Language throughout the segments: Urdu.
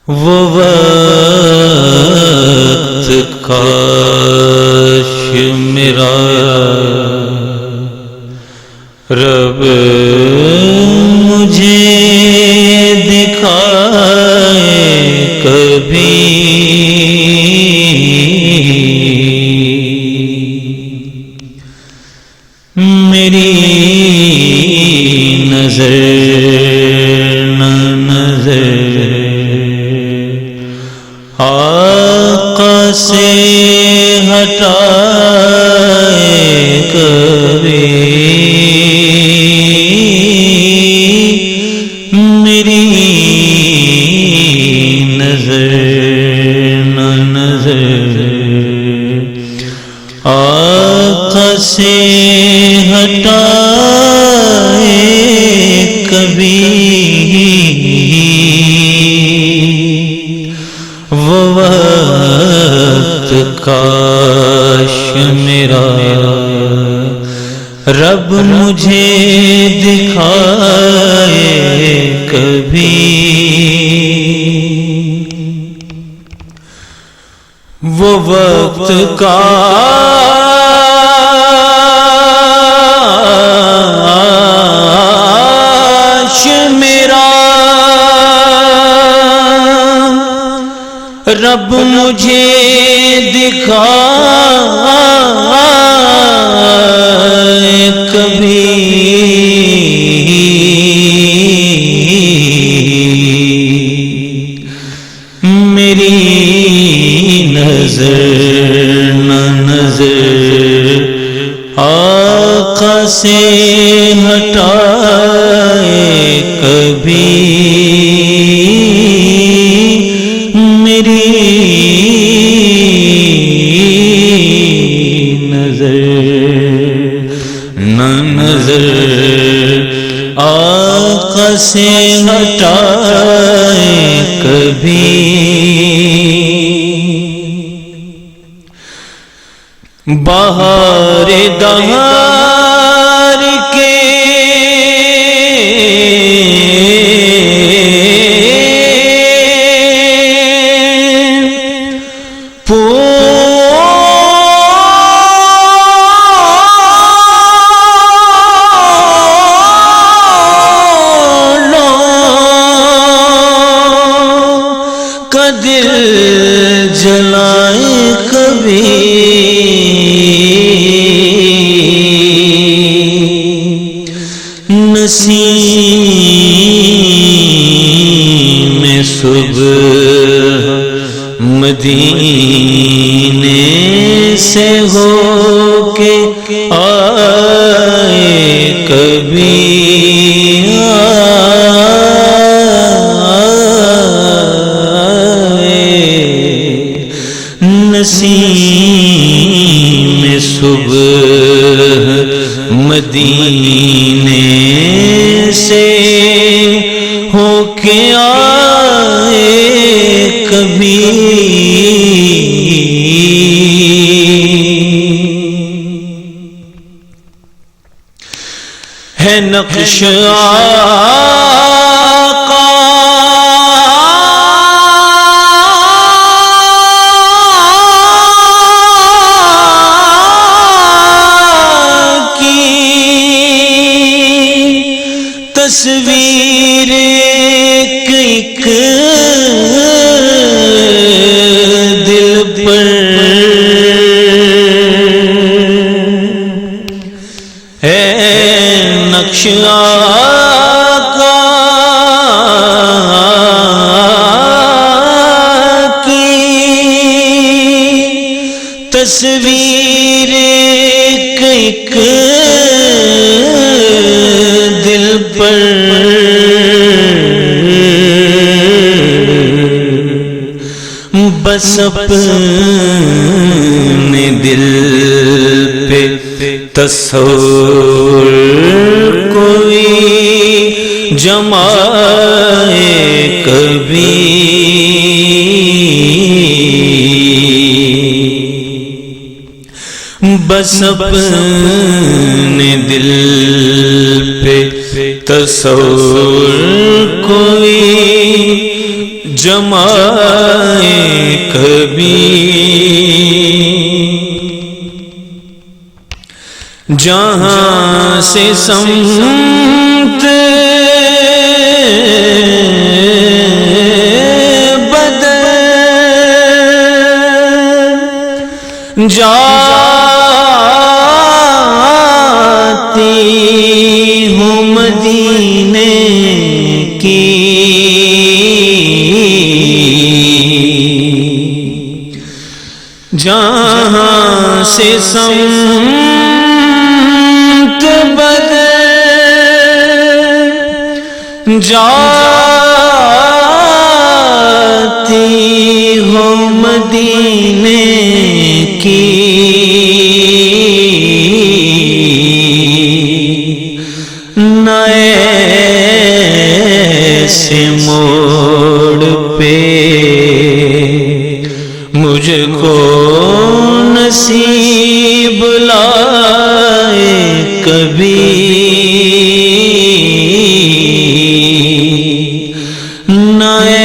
وہ وقت کاش میرا رب مجھے دکھائے کبھی، میری نظر نہ نظر آقا سے ہٹائے کبھی، میری نظر نہ نظر آقا سے ہٹائے کبھی، وہ وقت کاش میرا رب مجھے دکھائے کبھی، وہ وقت کاش میرا رب مجھے دکھائے کبھی، میری نظر نہ نظر آقا سے ہٹائے کبھی، میری نظر نہ نظر آقا سے ہٹائے کبھی، بہار دہار کے دل جلائے کبھی، نسیم میں صبح مدینے سے ہو کے آئے کبھی، نسیم میں صبح مدینے سے ہو کے آئے کبھی، ہے نقش آقا تصویر ایک دل پر ہے نقش آقا تصویر ایک دل پر بس اپنے دل پہ تصور کوئی جمائے کبھی بس اپنے دل پہ تصور کوئی جمائے کبھی جہاں سے سمت بدل جاتی ہوں مدینے کی جہاں سے سمت بدل جاتی ہو مدینے کی نئے سے موڑ پہ مجھ کو نصیب لائے کبھی نئے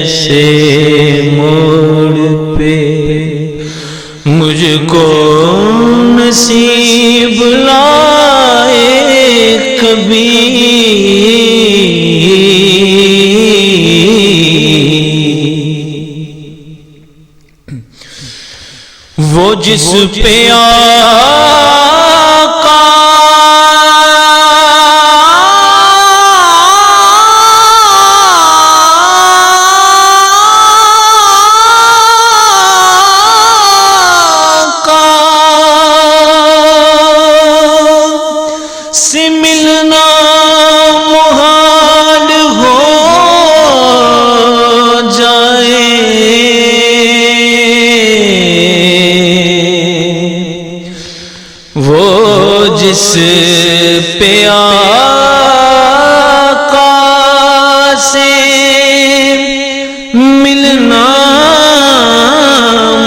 سے موڑ پہ مجھ کو نصیب لائے کبھی وہ جس پہ آقا سے ملنا محال ہو جائے وہ جس پہ آقا سے ملنا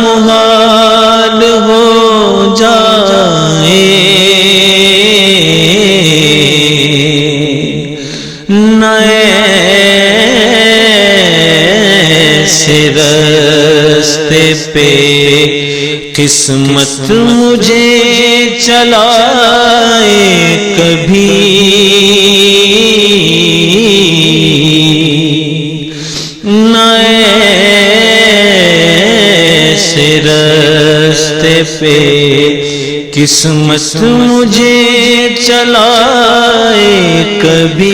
محال ہو جائے نئے سے رستے پہ قسمت مجھے چلائے کبھی نئے سے رستے پہ قسمت مجھے چلائے کبھی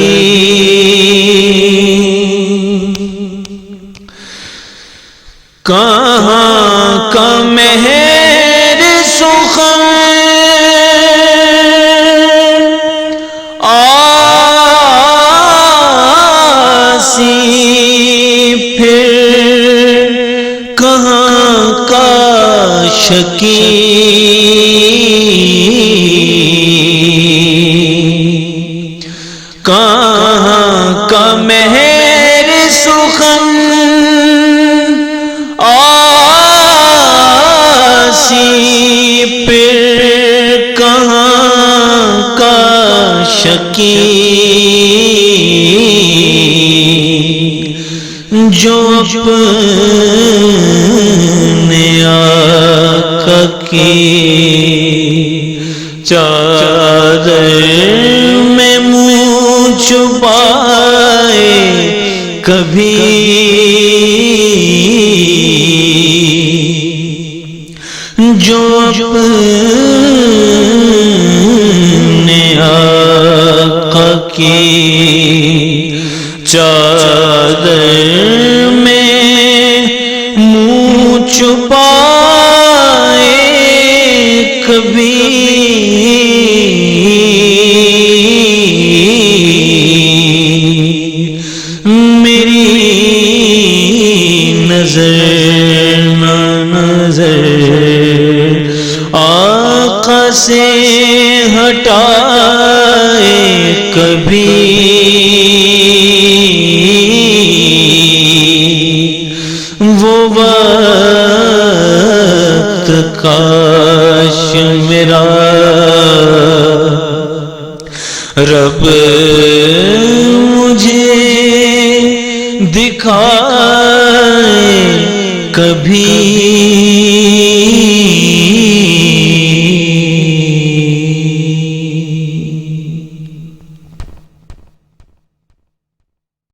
کہاں کا محال سخن عاصی پھر کہاں کا شکی کہاں کا محال سخن عاصی پھر کہاں کا شکی جو اپنے آقا کی چادر میں منہ چھپائے کبھی جو اپنے آقا کی چادر میں منہ چھپائے کبھی میری نظر نہ نظر آقا سے ہٹائے کبھی وہ وقت کاش میرا رب مجھے دکھائے کبھی